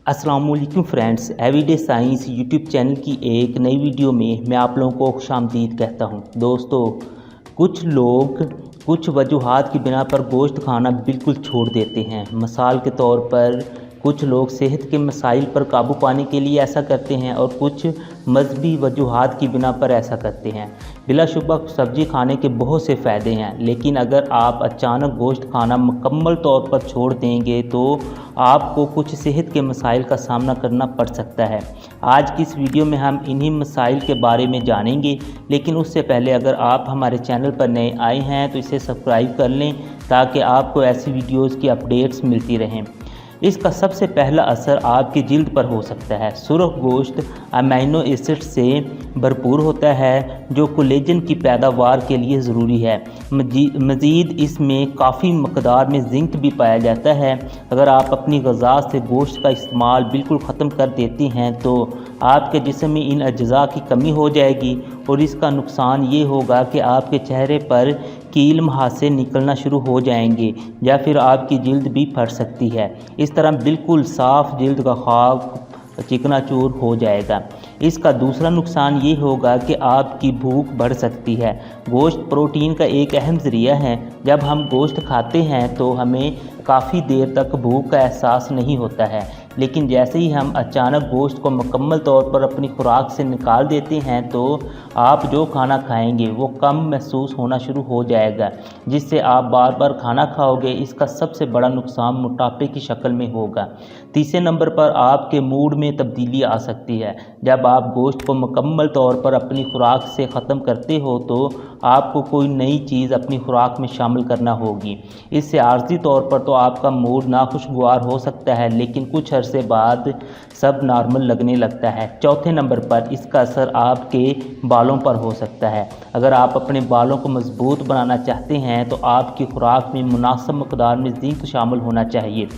अस्सलामुअलैकुम friends, everyday science YouTube channel की एक नई वीडियो में मैं आप लोगों को खुशामदीद कहता हूं। दोस्तों, कुछ लोग कुछ वजूहात की बिना पर गोश्त खाना बिल्कुल छोड़ देते हैं। मिसाल के तौर पर कुछ लोग सेहत के मसाइल पर काबू पाने के लिए ऐसा करते हैं और कुछ मजहबी वजूहात की बिना पर ऐसा करते हैं। बिलाशुबा सब्ज़ी खाने के बहुत से फ़ायदे हैं, लेकिन अगर आप अचानक गोश्त खाना मुकम्मल तौर पर छोड़ देंगे तो आपको कुछ सेहत के मसाइल का सामना करना पड़ सकता है। आज की इस वीडियो में हम इन्हीं मसाइल के बारे में जानेंगे, लेकिन उससे पहले अगर आप हमारे चैनल पर नए आए हैं तो इसे सब्सक्राइब कर लें ताकि आपको ऐसी वीडियोज़ की अपडेट्स मिलती रहें। इसका सबसे पहला असर आपकी जिल्द पर हो सकता है। सुर्ख गोश्त अमीनो एसिड से भरपूर होता है जो कोलेजन की पैदावार के लिए ज़रूरी है। मज़ीद इसमें काफ़ी मकदार में जिंक भी पाया जाता है। अगर आप अपनी ग़िज़ा से गोश्त का इस्तेमाल बिल्कुल ख़त्म कर देती हैं तो आपके जिस्म में इन अज्जा की कमी हो जाएगी और इसका नुकसान ये होगा कि आपके चेहरे पर कील मुहासे निकलना शुरू हो जाएंगे या फिर आपकी जिल्द भी फट सकती है। इस तरह बिल्कुल साफ़ जिल्द का ख्वाब चिकनाचूर हो जाएगा। इसका दूसरा नुकसान ये होगा कि आपकी भूख बढ़ सकती है। गोश्त प्रोटीन का एक अहम ज़रिया है। जब हम गोश्त खाते हैं तो हमें काफ़ी देर तक भूख का एहसास नहीं होता है, लेकिन जैसे ही हम अचानक गोश्त को मुकम्मल तौर पर अपनी खुराक से निकाल देते हैं तो आप जो खाना खाएंगे वो कम महसूस होना शुरू हो जाएगा, जिससे आप बार बार खाना खाओगे। इसका सबसे बड़ा नुकसान मोटापे की शक्ल में होगा। तीसरे नंबर पर आपके मूड में तब्दीली आ सकती है। जब आप गोश्त को मुकम्मल तौर पर अपनी खुराक से ख़त्म करते हो तो आपको कोई नई चीज़ अपनी खुराक में शामिल करना होगी। इससे आर्जी तौर पर तो आपका मूड नाखुशगवार हो सकता है, लेकिन कुछ अरसे बाद सब नॉर्मल लगने लगता है। चौथे नंबर पर इसका असर आपके बालों पर हो सकता है। अगर आप अपने बालों को मजबूत बनाना चाहते हैं तो आपकी खुराक में मुनासिब मकदार में जिंक शामिल होना चाहिए।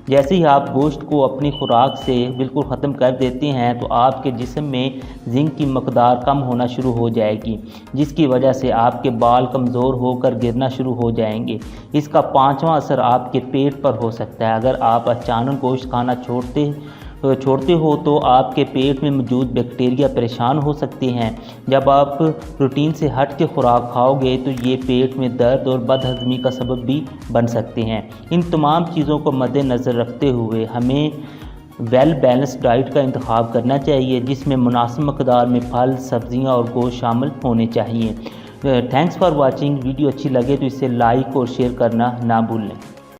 जैसे ही आप गोश्त को अपनी खुराक से बिल्कुल ख़त्म कर देते हैं तो आपके जिस्म में जिंक की मकदार कम होना शुरू हो जाएगी, जिसकी वजह से आपके बाल कमज़ोर होकर गिरना शुरू हो जाएंगे। इसका पांचवा असर आपके पेट पर हो सकता है। अगर आप अचानक गोश्त खाना छोड़ते हो तो आपके पेट में मौजूद बैक्टीरिया परेशान हो सकते हैं। जब आप रूटीन से हट के खुराक खाओगे तो ये पेट में दर्द और बदहज़मी का सबब भी बन सकते हैं। इन तमाम चीज़ों को मद्देनज़र रखते हुए हमें वेल बैलेंस्ड डाइट का इंतखाब करना चाहिए, जिसमें मुनासिब मकदार में फल, सब्जियां और गोश्त शामिल होने चाहिए। Thanks for watching. वीडियो अच्छी लगे तो इसे लाइक और शेयर करना ना भूलें।